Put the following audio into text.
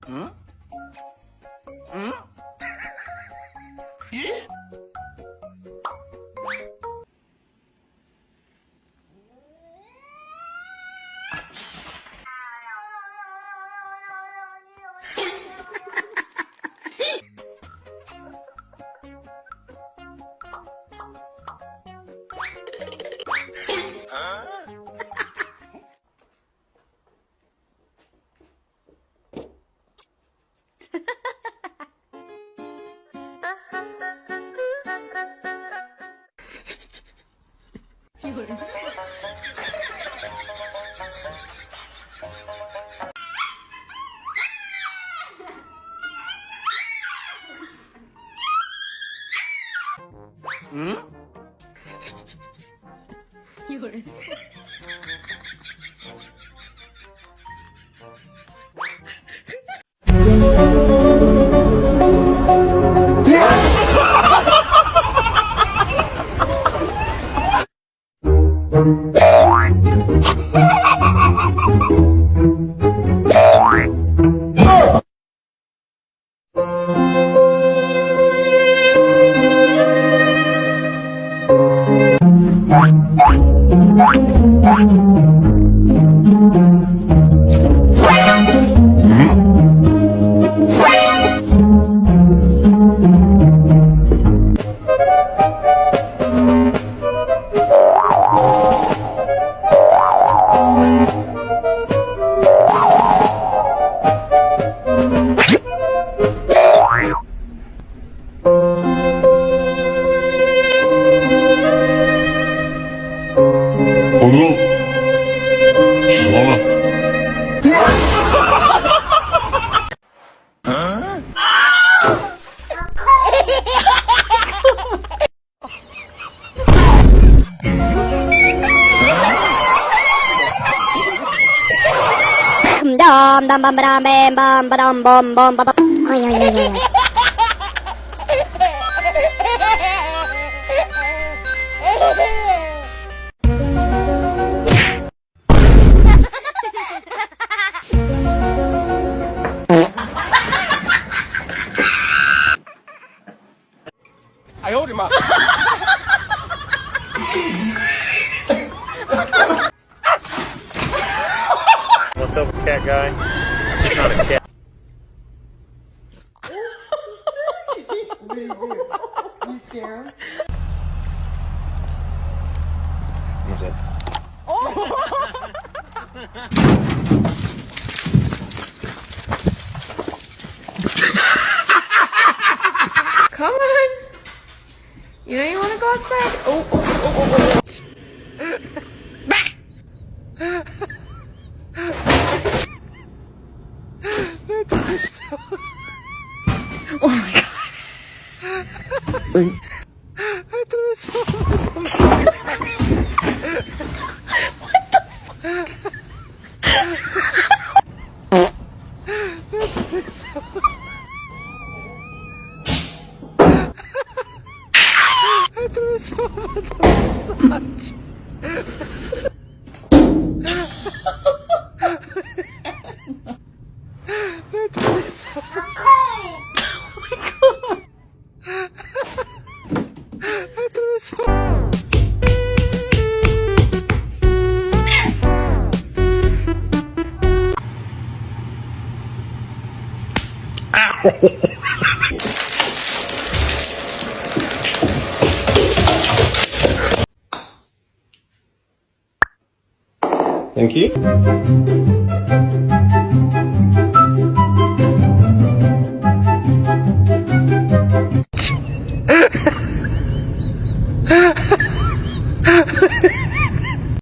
Hı? Hı? İyi. Hı? 有人。Oğlum. Şuna. Dam dam bam bam bam bam bam bam bam bam. Oy oy oy oy. I hold him up. What's up, cat guy? It's not a cat. You scare him? What's this? Come on. You know you want to go outside? Oh, oh, oh, oh, oh. Oh my god. Thank you.